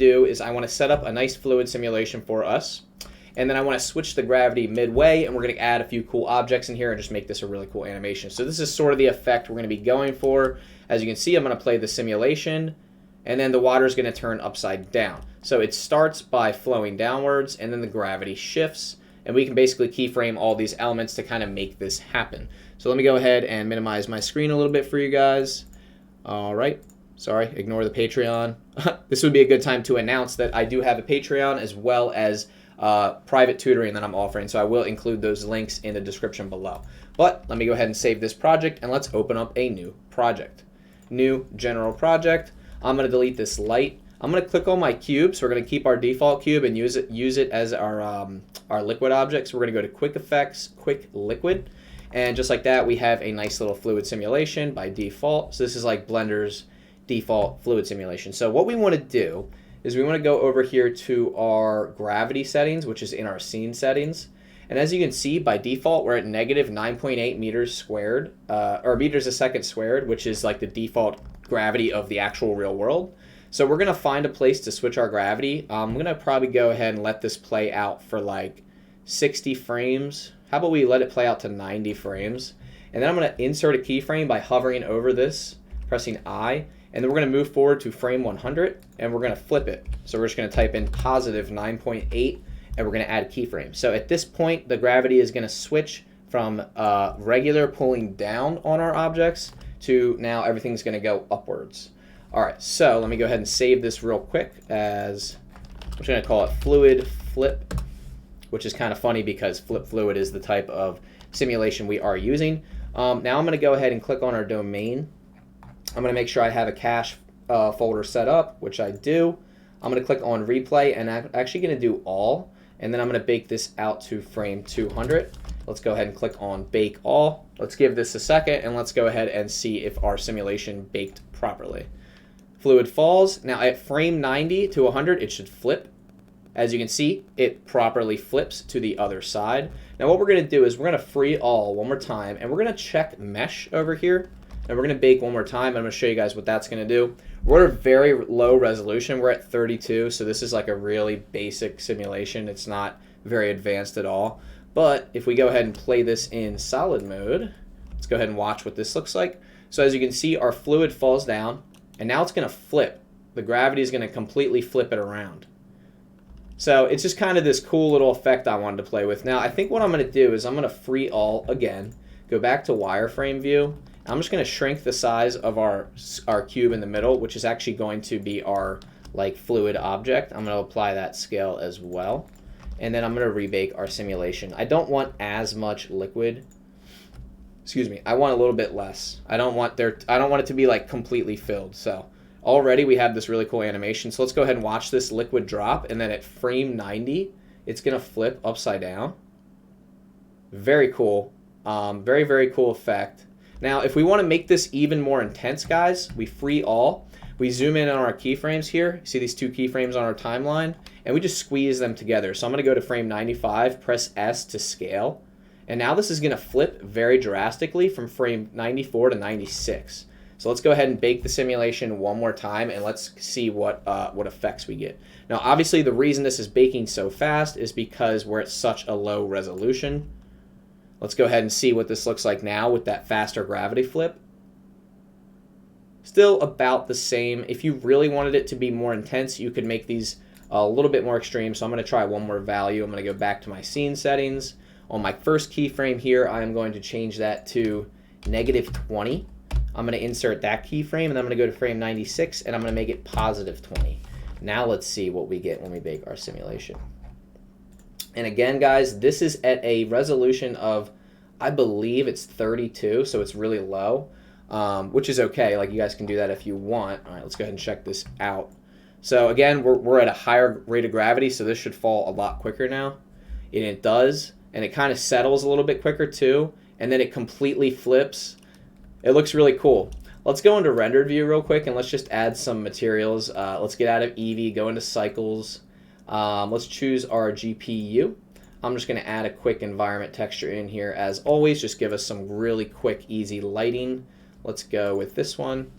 do is I want to set up a nice fluid simulation for us. And then I want to switch the gravity midway, and we're going to add a few cool objects in here and just make this a really cool animation. So this is sort of the effect we're going to be going for. As you can see, I'm going to play the simulation, and then the water is going to turn upside down. So it starts by flowing downwards, and then the gravity shifts, and we can basically keyframe all these elements to kind of make this happen. So let me go ahead and minimize my screen a little bit for you guys. All right. Sorry, ignore the Patreon. This would be a good time to announce that I do have a Patreon as well as private tutoring that I'm offering, so I will include those links in the description below. But let me go ahead and save this project, and let's open up a new project. New general project. I'm going to delete this light. I'm going to click on my cube, so we're going to keep our default cube and use it as our liquid object. So we're going to go to Quick Effects, Quick Liquid, and just like that, we have a nice little fluid simulation by default. So this is like Blender's default fluid simulation. So what we want to do is we want to go over here to our gravity settings, which is in our scene settings. And as you can see, by default, we're at negative 9.8 meters squared, or meters a second squared, which is like the default gravity of the actual real world. So we're going to find a place to switch our gravity. I'm going to probably go ahead and let this play out for like 60 frames. How about we let it play out to 90 frames? And then I'm going to insert a keyframe by hovering over this, pressing I. And then we're going to move forward to frame 100, and we're going to flip it. So we're just going to type in positive 9.8, and we're going to add a keyframe. So at this point, the gravity is going to switch from regular pulling down on our objects to now everything's going to go upwards. All right, so let me go ahead and save this real quick as I'm just going to call it fluid flip, which is kind of funny because flip fluid is the type of simulation we are using. Now I'm going to go ahead and click on our domain. I'm going to make sure I have a cache folder set up, which I do. I'm going to click on replay, and I'm actually going to do all, and then I'm going to bake this out to frame 200. Let's go ahead and click on bake all. Let's give this a second, and let's go ahead and see if our simulation baked properly. Fluid falls. Now at frame 90 to 100, it should flip. As you can see, it properly flips to the other side. Now what we're going to do is we're going to free all one more time, and we're going to check mesh over here. And we're going to bake one more time. I'm going to show you guys what that's going to do. We're at a very low resolution. We're at 32, so this is like a really basic simulation. It's not very advanced at all. But if we go ahead and play this in solid mode, let's go ahead and watch what this looks like. So as you can see, our fluid falls down, and now it's going to flip. The gravity is going to completely flip it around. So it's just kind of this cool little effect I wanted to play with. Now I think what I'm going to do is I'm going to free all again, go back to wireframe view. I'm just going to shrink the size of our cube in the middle, which is actually going to be our like fluid object. I'm going to apply that scale as well. And then I'm going to rebake our simulation. I don't want as much liquid. Excuse me. I want a little bit less. I don't want it to be like completely filled. So already we have this really cool animation. So let's go ahead and watch this liquid drop, and then at frame 90, it's going to flip upside down. Very cool. Very, very cool effect. Now, if we want to make this even more intense, guys, we free all. We zoom in on our keyframes here. See these two keyframes on our timeline? And we just squeeze them together. So I'm going to go to frame 95, press S to scale. And now this is going to flip very drastically from frame 94 to 96. So let's go ahead and bake the simulation one more time, and let's see what effects we get. Now, obviously, the reason this is baking so fast is because we're at such a low resolution. Let's go ahead and see what this looks like now with that faster gravity flip. Still about the same. If you really wanted it to be more intense, you could make these a little bit more extreme. So I'm going to try one more value. I'm going to go back to my scene settings. On my first keyframe here, I am going to change that to negative 20. I'm going to insert that keyframe, and I'm going to go to frame 96, and I'm going to make it positive 20. Now let's see what we get when we bake our simulation. And again, guys, this is at a resolution of, I believe it's 32, so it's really low, which is okay. Like, you guys can do that if you want. All right, let's go ahead and check this out. So again, we're at a higher rate of gravity, so this should fall a lot quicker now. And it does, and it kind of settles a little bit quicker too, and then it completely flips. It looks really cool. Let's go into rendered view real quick, and let's just add some materials. Let's get out of Eevee, go into cycles. Let's choose our GPU. I'm just going to add a quick environment texture in here. As always, just give us some really quick, easy lighting. Let's go with this one.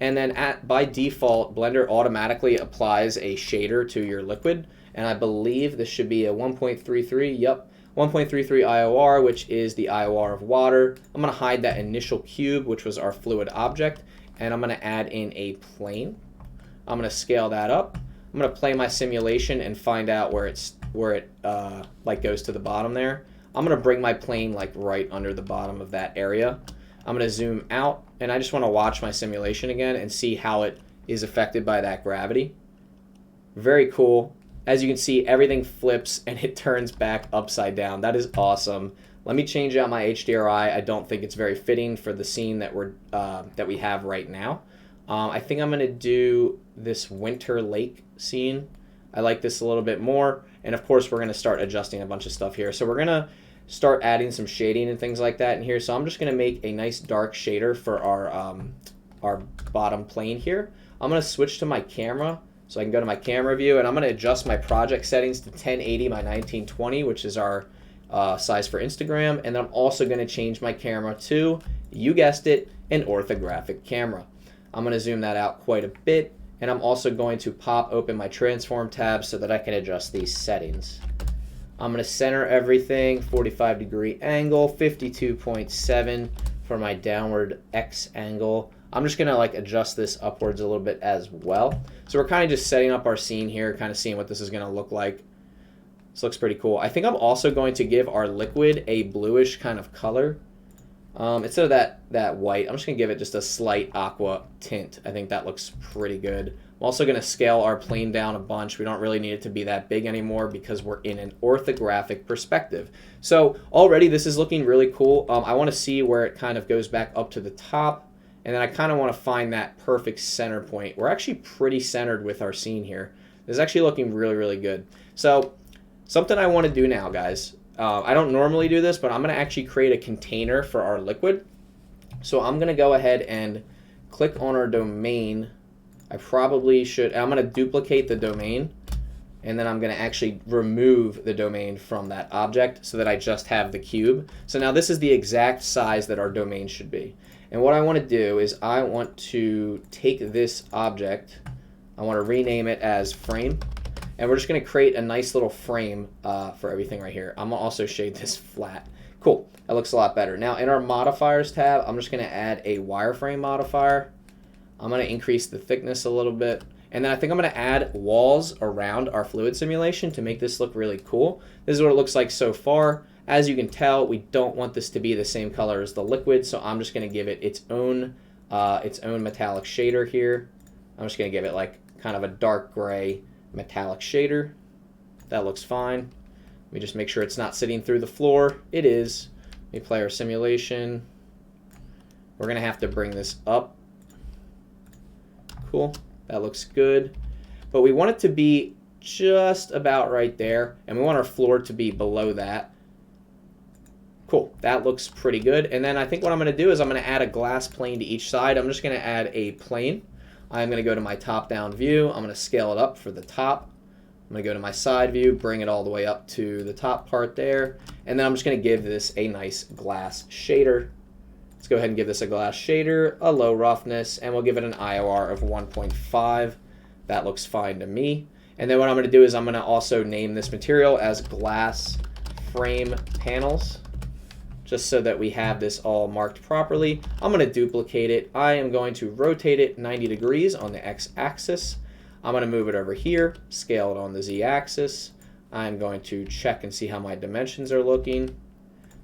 And then by default, Blender automatically applies a shader to your liquid. And I believe this should be a 1.33, yep, 1.33 IOR, which is the IOR of water. I'm going to hide that initial cube, which was our fluid object, and I'm going to add in a plane. I'm going to scale that up. I'm going to play my simulation and find out where it like goes to the bottom there. I'm going to bring my plane like right under the bottom of that area. I'm going to zoom out, and I just want to watch my simulation again and see how it is affected by that gravity. Very cool. As you can see, everything flips and it turns back upside down. That is awesome. Let me change out my HDRI. I don't think it's very fitting for the scene that we have right now. I think I'm going to do this winter lake scene. I like this a little bit more. And of course, we're going to start adjusting a bunch of stuff here. So we're going to start adding some shading and things like that in here. So I'm just going to make a nice dark shader for our bottom plane here. I'm going to switch to my camera so I can go to my camera view, and I'm going to adjust my project settings to 1080 by 1920, which is our size for Instagram. And then I'm also going to change my camera to, you guessed it, an orthographic camera. I'm going to zoom that out quite a bit, and I'm also going to pop open my transform tab so that I can adjust these settings. I'm going to center everything, 45-degree angle, 52.7 for my downward X angle. I'm just going to like adjust this upwards a little bit as well. So we're kind of just setting up our scene here, kind of seeing what this is going to look like. This looks pretty cool. I think I'm also going to give our liquid a bluish kind of color. Instead of that white, I'm just going to give it just a slight aqua tint. I think that looks pretty good. I'm also going to scale our plane down a bunch. We don't really need it to be that big anymore because we're in an orthographic perspective. So already this is looking really cool. I want to see where it kind of goes back up to the top. And then I kind of want to find that perfect center point. We're actually pretty centered with our scene here. This is actually looking really, really good. So something I want to do now, guys. I don't normally do this, but I'm going to actually create a container for our liquid. So I'm going to go ahead and click on our domain. I probably should. I'm going to duplicate the domain, and then I'm going to actually remove the domain from that object so that I just have the cube. So now this is the exact size that our domain should be. And what I want to do is I want to take this object, I want to rename it as frame, and we're just going to create a nice little frame for everything right here. I'm going to also shade this flat. Cool, that looks a lot better. Now in our modifiers tab, I'm just going to add a wireframe modifier. I'm going to increase the thickness a little bit. And then I think I'm going to add walls around our fluid simulation to make this look really cool. This is what it looks like so far. As you can tell, we don't want this to be the same color as the liquid, so I'm just going to give it its own metallic shader here. I'm just going to give it like kind of a dark gray metallic shader. That looks fine. Let me just make sure it's not sitting through the floor. It is. Let me play our simulation. We're going to have to bring this up. Cool. That looks good. But we want it to be just about right there, and we want our floor to be below that. Cool, that looks pretty good. And then I think what I'm going to do is I'm going to add a glass plane to each side. I'm just going to add a plane. I'm going to go to my top-down view. I'm going to scale it up for the top. I'm going to go to my side view, bring it all the way up to the top part there. And then I'm just going to give this a nice glass shader. Let's go ahead and give this a glass shader, a low roughness, and we'll give it an IOR of 1.5. That looks fine to me. And then what I'm going to do is I'm going to also name this material as glass frame panels, just so that we have this all marked properly. I'm going to duplicate it. I am going to rotate it 90 degrees on the x-axis. I'm going to move it over here, scale it on the z-axis. I'm going to check and see how my dimensions are looking.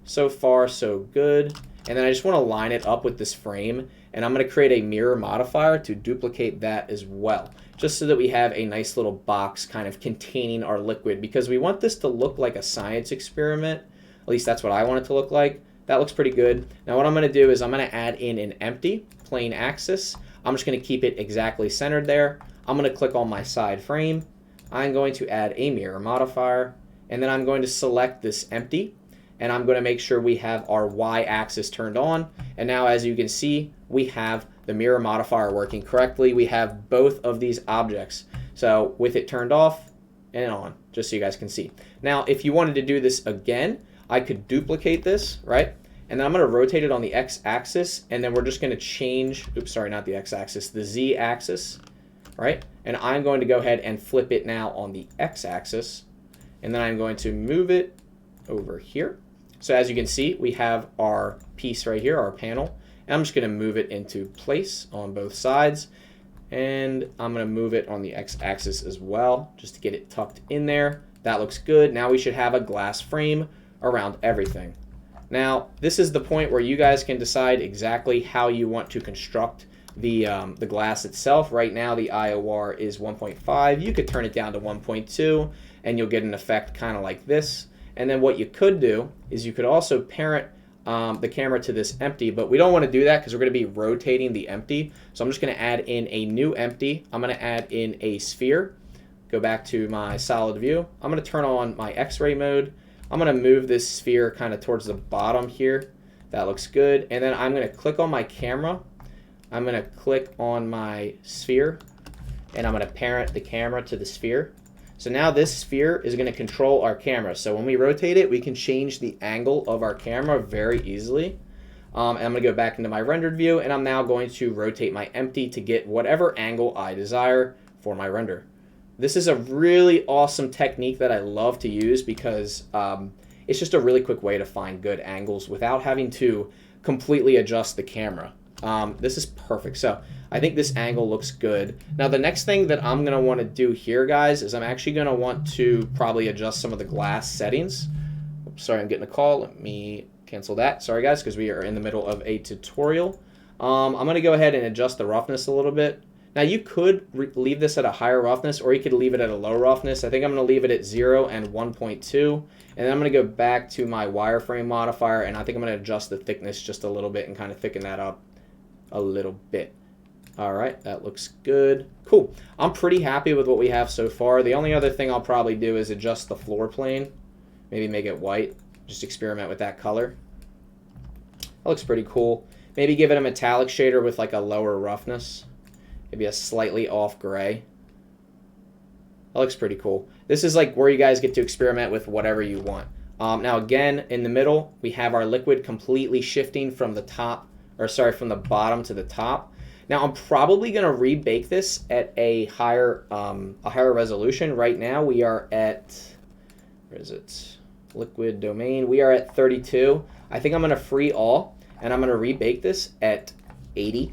So far, so good. And then I just want to line it up with this frame, and I'm going to create a mirror modifier to duplicate that as well, just so that we have a nice little box kind of containing our liquid, because we want this to look like a science experiment. At least that's what I want it to look like. That looks pretty good. Now what I'm going to do is I'm going to add in an empty plane axis. I'm just going to keep it exactly centered there. I'm going to click on my side frame. I'm going to add a mirror modifier, and then I'm going to select this empty, and I'm going to make sure we have our y-axis turned on. And now as you can see, we have the mirror modifier working correctly. We have both of these objects. So with it turned off and on, just so you guys can see. Now if you wanted to do this again, I could duplicate this, right? and then I'm going to rotate it on the x-axis, and then we're just going to change, oops, sorry, not the x-axis, the z-axis, right? And I'm going to go ahead and flip it now on the x-axis, and then I'm going to move it over here. So as you can see, we have our piece right here, our panel, and I'm just going to move it into place on both sides, and I'm going to move it on the x-axis as well, just to get it tucked in there. That looks good. Now we should have a glass frame around everything. Now, this is the point where you guys can decide exactly how you want to construct the glass itself. Right now, the IOR is 1.5. You could turn it down to 1.2, and you'll get an effect kind of like this. And then what you could do is you could also parent the camera to this empty, but we don't want to do that because we're going to be rotating the empty. So I'm just going to add in a new empty. I'm going to add in a sphere. Go back to my solid view. I'm going to turn on my X-ray mode. I'm going to move this sphere kind of towards the bottom here. That looks good. And then I'm going to click on my camera. I'm going to click on my sphere, and I'm going to parent the camera to the sphere. So now this sphere is going to control our camera. So when we rotate it, we can change the angle of our camera very easily. And I'm going to go back into my rendered view, and I'm now going to rotate my empty to get whatever angle I desire for my render. This is a really awesome technique that I love to use because it's just a really quick way to find good angles without having to completely adjust the camera. This is perfect. So I think this angle looks good. Now the next thing that I'm going to want to do here, guys, is I'm actually going to want to probably adjust some of the glass settings. Oops, sorry, I'm getting a call. Let me cancel that. Sorry, guys, because we are in the middle of a tutorial. I'm going to go ahead and adjust the roughness a little bit. Now you could leave this at a higher roughness, or you could leave it at a low roughness. I think I'm going to leave it at 0 and 1.2, and then I'm going to go back to my wireframe modifier, and I think I'm going to adjust the thickness just a little bit and kind of thicken that up a little bit. All right, that looks good. Cool. I'm pretty happy with what we have so far. The only other thing I'll probably do is adjust the floor plane, maybe make it white, just experiment with that color. That looks pretty cool. Maybe give it a metallic shader with like a lower roughness. Maybe a slightly off gray. That looks pretty cool. This is like where you guys get to experiment with whatever you want. Now again, in the middle, we have our liquid completely shifting from the top, or sorry, from the bottom to the top. Now I'm probably going to rebake this at a higher resolution. Right now we are at, where is it? Liquid domain. We are at 32. I think I'm going to free all, and I'm going to rebake this at 80.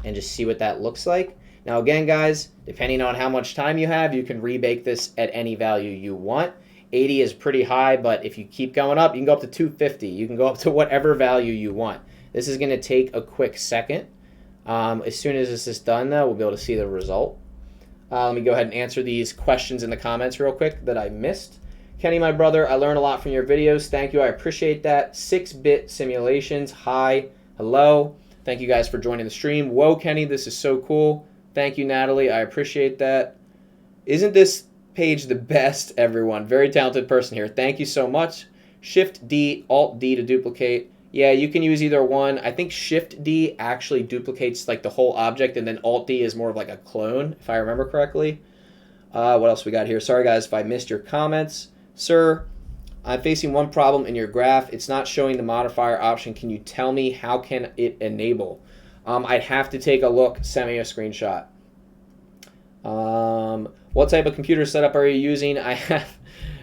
And just see what that looks like. Now again, guys, depending on how much time you have, you can rebake this at any value you want. 80 is pretty high, but if you keep going up, you can go up to 250. You can go up to whatever value you want. This is going to take a quick second. As soon as this is done, though, we'll be able to see the result. Let me go ahead and answer these questions in the comments real quick that I missed. Kenny, my brother, I learned a lot from your videos. Thank you. I appreciate that. 6-bit simulations. Hi. Hello. Thank you guys for joining the stream. Whoa, Kenny, this is so cool. Thank you, Natalie. I appreciate that. Isn't this page the best, everyone? Very talented person here. Thank you so much. Shift-D, Alt-D to duplicate. Yeah, you can use either one. I think Shift-D actually duplicates like the whole object, and then Alt-D is more of like a clone, if I remember correctly. What else we got here? Sorry, guys, if I missed your comments. Sir, I'm facing one problem in your graph. It's not showing the modifier option. Can you tell me how can it enable? I'd have to take a look, send me a screenshot. What type of computer setup are you using? I have,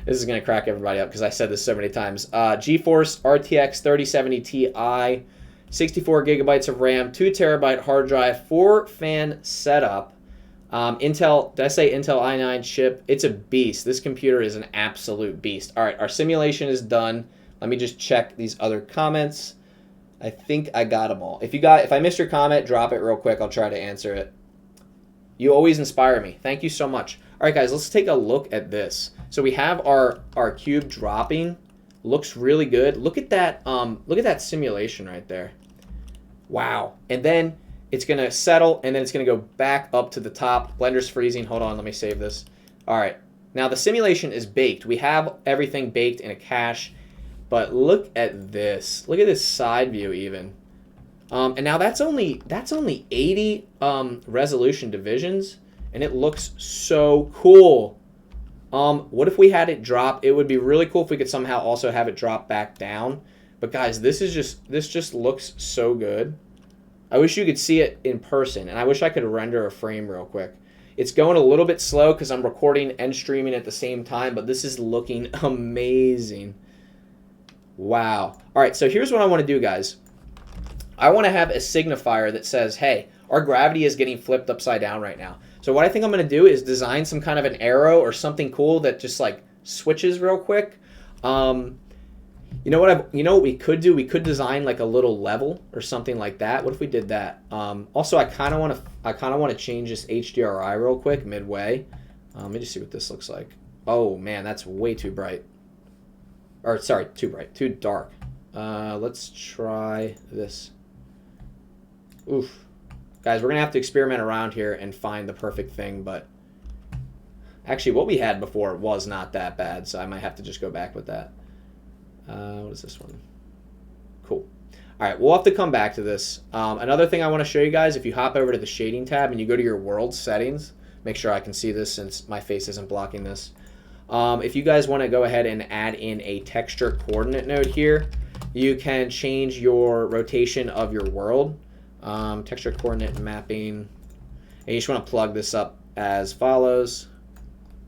this is going to crack everybody up because I said this so many times. GeForce RTX 3070 Ti, 64 gigabytes of RAM, 2 terabyte hard drive, 4-fan setup. Intel, did I say Intel i9 chip? It's a beast. This computer is an absolute beast. All right, our simulation is done. Let me just check these other comments. I think I got them all. If I missed your comment, drop it real quick. I'll try to answer it. You always inspire me. Thank you so much. All right, guys, let's take a look at this. So we have our cube dropping. Looks really good. Look at that simulation right there. Wow. And then it's going to settle, and then it's going to go back up to the top. Blender's freezing. Hold on, let me save this. All right. Now the simulation is baked. We have everything baked in a cache, but look at this. Look at this side view even. And now that's only 80 resolution divisions, and it looks so cool. What if we had it drop? It would be really cool if we could somehow also have it drop back down. But guys, this just looks so good. I wish you could see it in person, and I wish I could render a frame real quick. It's going a little bit slow because I'm recording and streaming at the same time, but this is looking amazing. Wow. All right, so here's what I want to do, guys. I want to have a signifier that says, hey, our gravity is getting flipped upside down right now. So what I think I'm going to do is design some kind of an arrow or something cool that just like switches real quick. You know what we could do? We could design like a little level or something like that. What if we did that? Also, I kind of want to change this HDRI real quick midway. Let me just see what this looks like. Oh man, that's way too bright. Or sorry, too bright, too dark. Let's try this. Oof. Guys, we're going to have to experiment around here and find the perfect thing, but actually what we had before was not that bad, so I might have to just go back with that. What is this one? Cool. All right, we'll have to come back to this. Another thing I want to show you guys, if you hop over to the shading tab and you go to your world settings, make sure I can see this since my face isn't blocking this. If you guys want to go ahead and add in a texture coordinate node here, you can change your rotation of your world. Texture coordinate mapping, and you just want to plug this up as follows.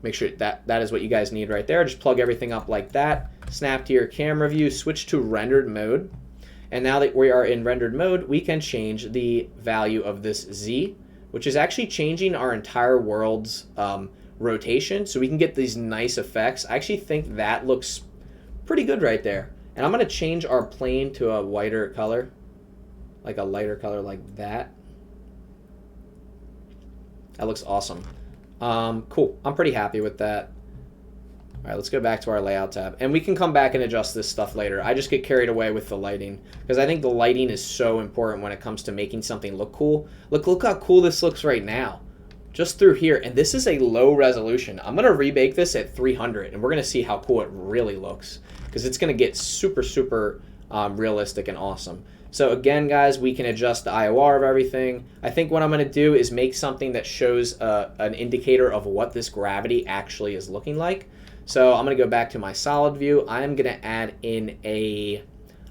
Make sure that is what you guys need right there. Just plug everything up like that. Snap to your camera view, switch to rendered mode, and now that we are in rendered mode, we can change the value of this Z, which is actually changing our entire world's rotation, so we can get these nice effects. I actually think that looks pretty good right there. And I'm going to change our plane to a whiter color, like a lighter color like that. That looks awesome. Cool. I'm pretty happy with that. All right, let's go back to our layout tab. And we can come back and adjust this stuff later. I just get carried away with the lighting because I think the lighting is so important when it comes to making something look cool. Look how cool this looks right now. Just through here. And this is a low resolution. I'm going to rebake this at 300 and we're going to see how cool it really looks because it's going to get super, super realistic and awesome. So again, guys, we can adjust the IOR of everything. I think what I'm going to do is make something that shows an indicator of what this gravity actually is looking like. So I'm going to go back to my solid view. I'm going to add in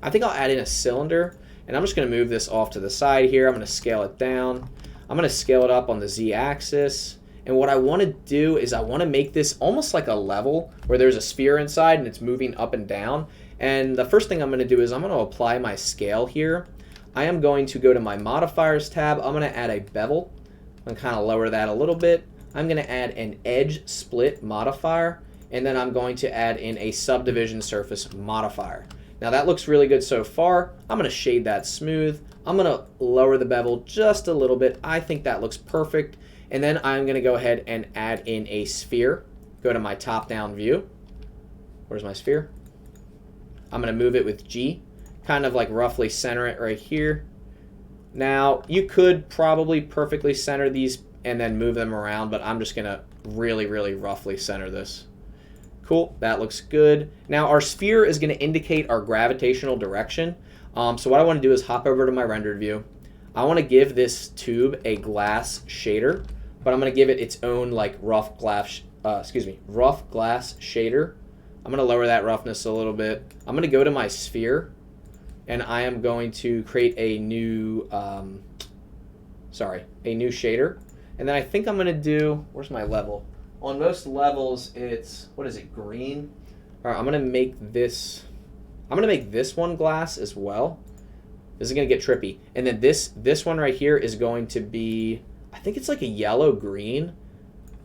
I think I'll add in a cylinder, and I'm just going to move this off to the side here. I'm going to scale it down. I'm going to scale it up on the Z-axis. And what I want to do is I want to make this almost like a level where there's a sphere inside and it's moving up and down. And the first thing I'm going to do is I'm going to apply my scale here. I am going to go to my modifiers tab. I'm going to add a bevel. I'm going to kind of lower that a little bit. I'm going to add an edge split modifier. And then I'm going to add in a subdivision surface modifier. Now that looks really good so far. I'm going to shade that smooth. I'm going to lower the bevel just a little bit. I think that looks perfect. And then I'm going to go ahead and add in a sphere. Go to my top-down view. Where's my sphere? I'm going to move it with G. Kind of like roughly center it right here. Now, you could probably perfectly center these and then move them around, but I'm just going to really, really roughly center this. Cool, that looks good. Now our sphere is going to indicate our gravitational direction. So what I want to do is hop over to my rendered view. I want to give this tube a glass shader, but I'm going to give it its own like rough glass shader. I'm going to lower that roughness a little bit. I'm going to go to my sphere, and I am going to create a new shader. And then I think I'm going to do, where's my level? On most levels, it's, what is it, green? All right, I'm going to make this one glass as well. This is going to get trippy. And then this one right here is going to be, I think it's like a yellow-green.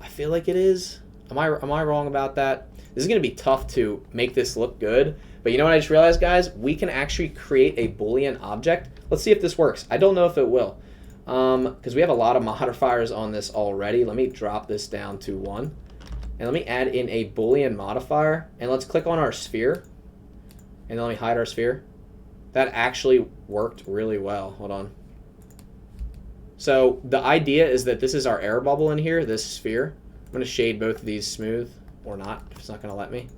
I feel like it is. Am I wrong about that? This is going to be tough to make this look good. But you know what I just realized, guys? We can actually create a Boolean object. Let's see if this works. I don't know if it will. Because we have a lot of modifiers on this already. Let me drop this down to 1. And let me add in a Boolean modifier. And let's click on our sphere. And then let me hide our sphere. That actually worked really well. Hold on. So the idea is that this is our air bubble in here, this sphere. I'm going to shade both of these smooth, or not, if it's not going to let me.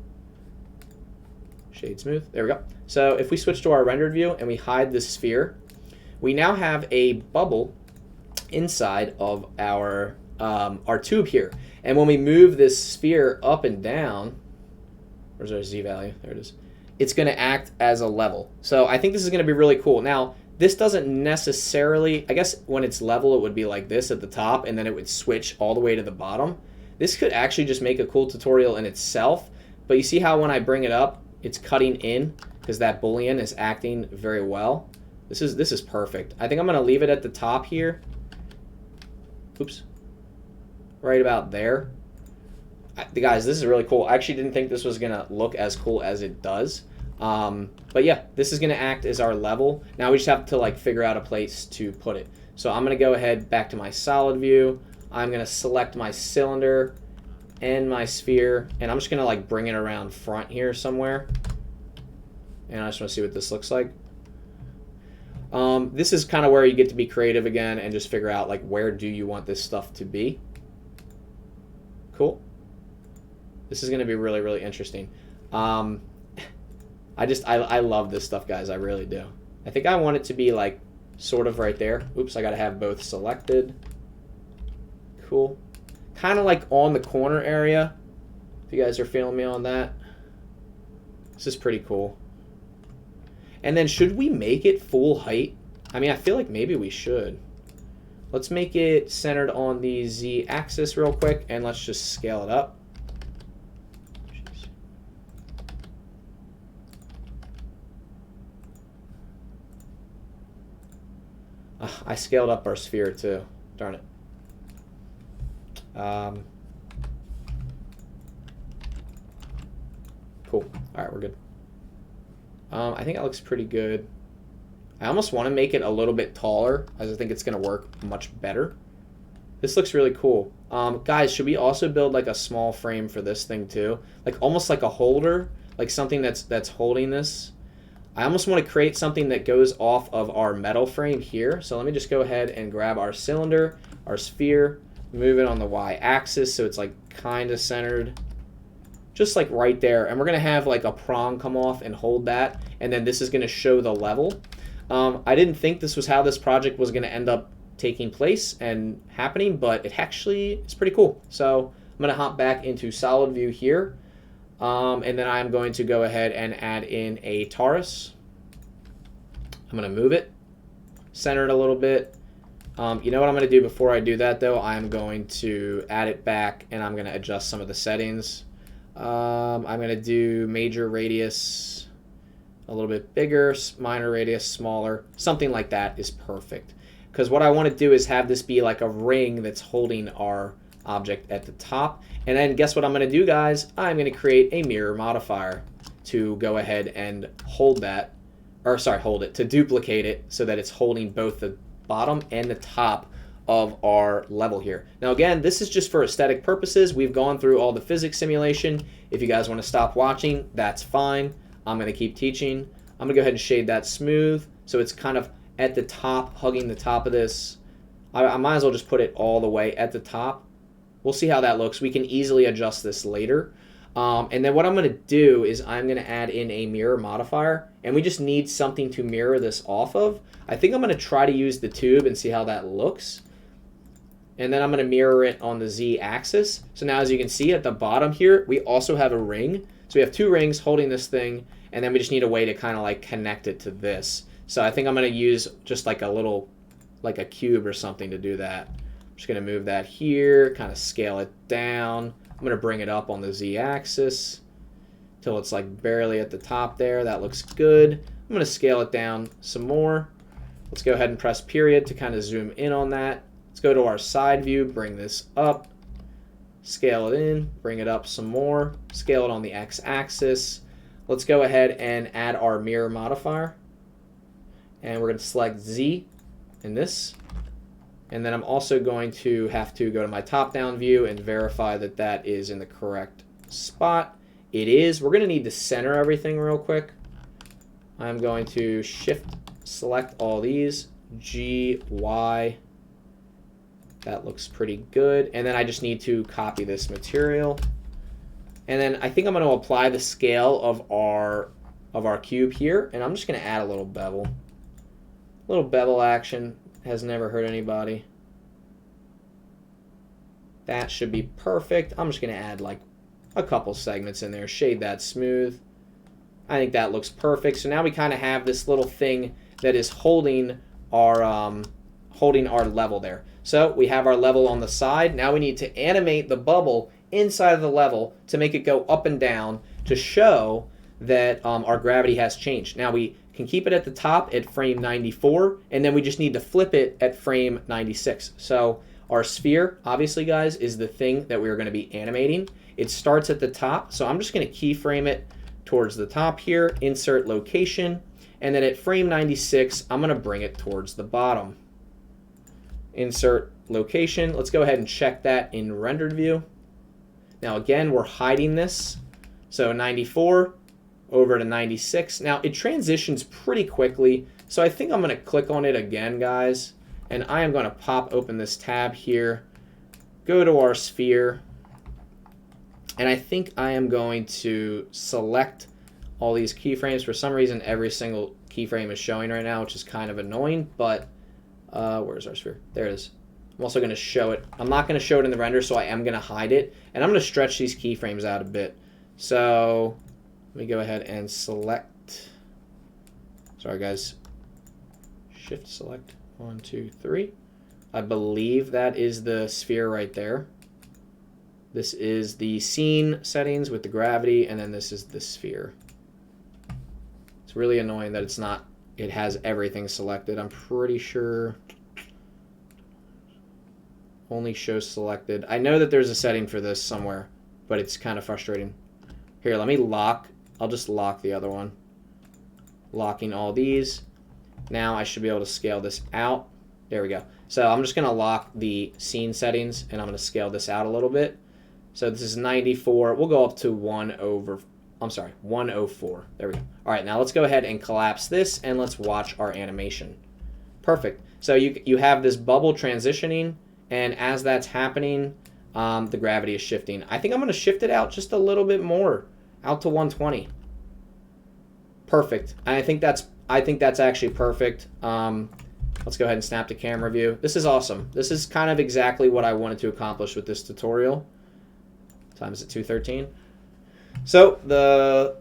Shade smooth. There we go. So if we switch to our rendered view and we hide this sphere, we now have a bubble inside of our tube here. And when we move this sphere up and down, where's our Z value? There it is. it's going to act as a level. So I think this is going to be really cool. Now, this doesn't necessarily, I guess when it's level, it would be like this at the top, and then it would switch all the way to the bottom. This could actually just make a cool tutorial in itself, but you see how when I bring it up, it's cutting in because that Boolean is acting very well. This is perfect. I think I'm going to leave it at the top here. Oops. Right about there. Guys, this is really cool. I actually didn't think this was going to look as cool as it does. But yeah, this is going to act as our level. Now we just have to like figure out a place to put it. So I'm going to go ahead back to my solid view. I'm going to select my cylinder and my sphere, and I'm just going to like bring it around front here somewhere. And I just want to see what this looks like. This is kind of where you get to be creative again and just figure out like where do you want this stuff to be. Cool. This is going to be really, really interesting. I love this stuff, guys. I really do. I think I want it to be like sort of right there. Oops, I got to have both selected. Cool. Kind of like on the corner area, if you guys are feeling me on that. This is pretty cool. And then should we make it full height? I mean, I feel like maybe we should. Let's make it centered on the Z axis real quick, and let's just scale it up. I scaled up our sphere too. Darn it. Cool. All right, we're good. I think that looks pretty good. I almost want to make it a little bit taller, as I think it's going to work much better. This looks really cool. Guys, should we also build like a small frame for this thing too? Like almost like a holder, like something that's holding this. I almost want to create something that goes off of our metal frame here. So let me just go ahead and grab our cylinder, our sphere, move it on the y-axis so it's like kind of centered. Just like right there. And we're going to have like a prong come off and hold that. And then this is going to show the level. I didn't think this was how this project was going to end up taking place and happening, but it actually is pretty cool. So I'm going to hop back into solid view here. And then I'm going to go ahead and add in a torus. I'm going to move it, center it a little bit. You know what I'm going to do before I do that though? I'm going to add it back and I'm going to adjust some of the settings. I'm going to do major radius a little bit bigger, minor radius smaller, something like that is perfect. Because what I want to do is have this be like a ring that's holding our object at the top. And then guess what I'm going to do, guys? I'm going to create a mirror modifier to go ahead and hold that, or sorry, hold it, to duplicate it so that it's holding both the bottom and the top of our level here. Now again, this is just for aesthetic purposes. We've gone through all the physics simulation. If you guys want to stop watching, that's fine. I'm going to keep teaching. I'm going to go ahead and shade that smooth so it's kind of at the top, hugging the top of this. I might as well just put it all the way at the top. We'll see how that looks. We can easily adjust this later. And then what I'm going to do is I'm going to add in a mirror modifier, and we just need something to mirror this off of. I think I'm going to try to use the tube and see how that looks. And then I'm going to mirror it on the Z axis. So now as you can see at the bottom here, we also have a ring. So we have two rings holding this thing, and then we just need a way to kind of like connect it to this. So I think I'm going to use just like a little, like a cube or something to do that. I'm just going to move that here, kind of scale it down. I'm going to bring it up on the Z axis till it's like barely at the top there. That looks good. I'm going to scale it down some more. Let's go ahead and press period to kind of zoom in on that. Let's go to our side view, bring this up, scale it in, bring it up some more, scale it on the X axis. Let's go ahead and add our mirror modifier. And we're going to select Z in this. And then I'm also going to have to go to my top-down view and verify that that is in the correct spot. It is. We're going to need to center everything real quick. I'm going to shift select all these, G, Y. That looks pretty good. And then I just need to copy this material. And then I think I'm going to apply the scale of our cube here. And I'm just going to add a little bevel. A little bevel action has never hurt anybody. That should be perfect. I'm just going to add like a couple segments in there. Shade that smooth. I think that looks perfect. So now we kind of have this little thing that is holding our level there. So we have our level on the side. Now we need to animate the bubble inside of the level to make it go up and down to show that our gravity has changed. Now we can keep it at the top at frame 94, and then we just need to flip it at frame 96. So our sphere, obviously, guys, is the thing that we're going to be animating. It starts at the top, so I'm just going to keyframe it towards the top here, insert location, and then at frame 96, I'm going to bring it towards the bottom. Insert location. Let's go ahead and check that in rendered view. Now again, we're hiding this. So 94 over to 96. Now it transitions pretty quickly, so I think I'm going to click on it again, guys, and I am going to pop open this tab here, go to our sphere, and I think I am going to select all these keyframes. For some reason, every single keyframe is showing right now, which is kind of annoying, but where's our sphere? There it is. I'm also going to show it. I'm not going to show it in the render, so I am going to hide it, and I'm going to stretch these keyframes out a bit. So let me go ahead and select. Sorry, guys. Shift select. 1, 2, 3. I believe that is the sphere right there. This is the scene settings with the gravity, and then this is the sphere. It's really annoying that it's not. It has everything selected. I'm pretty sure only shows selected. I know that there's a setting for this somewhere, but it's kind of frustrating. Here, let me lock. I'll just lock the other one. Locking all these. Now I should be able to scale this out. There we go. So I'm just going to lock the scene settings, and I'm going to scale this out a little bit. So this is 94. We'll go up to 104. There we go. All right, now let's go ahead and collapse this, and let's watch our animation. Perfect. So you have this bubble transitioning, and as that's happening, the gravity is shifting. I think I'm going to shift it out just a little bit more, out to 120. Perfect. And I think that's actually perfect. Let's go ahead and snap to camera view. This is awesome. This is kind of exactly what I wanted to accomplish with this tutorial. Time is at 2:13. So the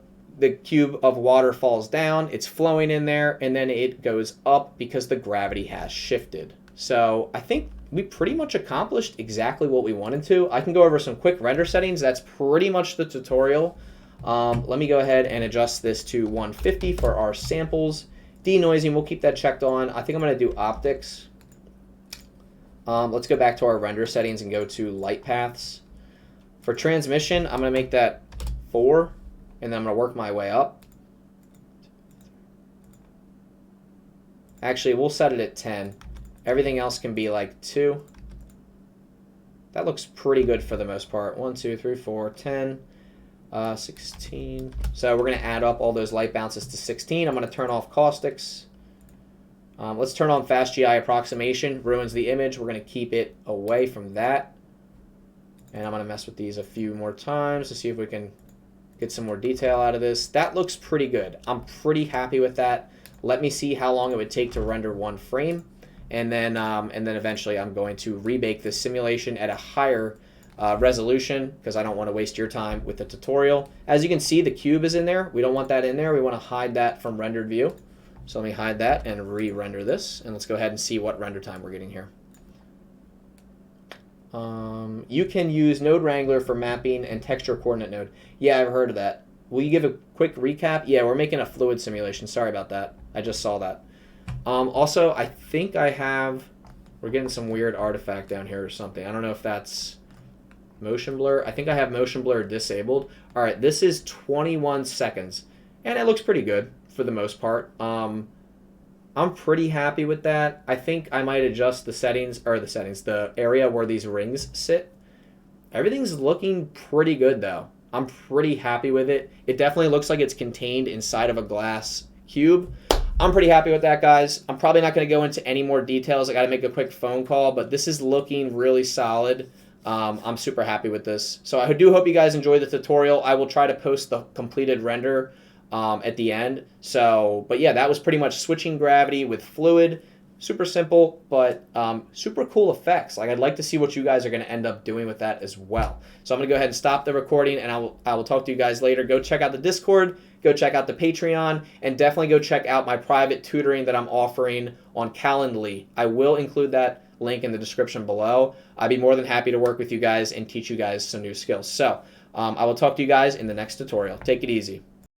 cube of water falls down, it's flowing in there, and then it goes up because the gravity has shifted. So I think we pretty much accomplished exactly what we wanted to. I can go over some quick render settings. That's pretty much the tutorial. Let me go ahead and adjust this to 150 for our samples. Denoising, we'll keep that checked on. I think I'm going to do optics. Let's go back to our render settings and go to light paths. For transmission, I'm going to make that 4, and then I'm going to work my way up. Actually, we'll set it at 10. Everything else can be like 2. That looks pretty good for the most part. 1, 2, 3, 4, 10, 16. So we're going to add up all those light bounces to 16. I'm going to turn off caustics. Let's turn on fast GI approximation. Ruins the image. We're going to keep it away from that. And I'm going to mess with these a few more times to see if we can get some more detail out of this. That looks pretty good. I'm pretty happy with that. Let me see how long it would take to render one frame. And then eventually I'm going to rebake this simulation at a higher resolution because I don't want to waste your time with the tutorial. As you can see, the cube is in there. We don't want that in there. We want to hide that from rendered view. So let me hide that and re-render this. And let's go ahead and see what render time we're getting here. You can use Node Wrangler for mapping and texture coordinate node. Yeah, I've heard of that. Will you give a quick recap? Yeah, we're making a fluid simulation. Sorry about that. I just saw that. Also, I think we're getting some weird artifact down here or something. I don't know if that's motion blur. I think I have motion blur disabled. All right, this is 21 seconds, and it looks pretty good for the most part. I'm pretty happy with that. I think I might adjust the area where these rings sit. Everything's looking pretty good though. I'm pretty happy with it. It definitely looks like it's contained inside of a glass cube. I'm pretty happy with that, guys. I'm probably not going to go into any more details. I got to make a quick phone call, but this is looking really solid. I'm super happy with this. So I do hope you guys enjoy the tutorial. I will try to post the completed render at the end. But yeah, that was pretty much switching gravity with fluid. Super simple, but super cool effects. Like, I'd like to see what you guys are going to end up doing with that as well. So I'm going to go ahead and stop the recording, and I will talk to you guys later. Go check out the Discord. go check out the Patreon, and definitely go check out my private tutoring that I'm offering on Calendly. I will include that link in the description below. I'd be more than happy to work with you guys and teach you guys some new skills. So I will talk to you guys in the next tutorial. Take it easy.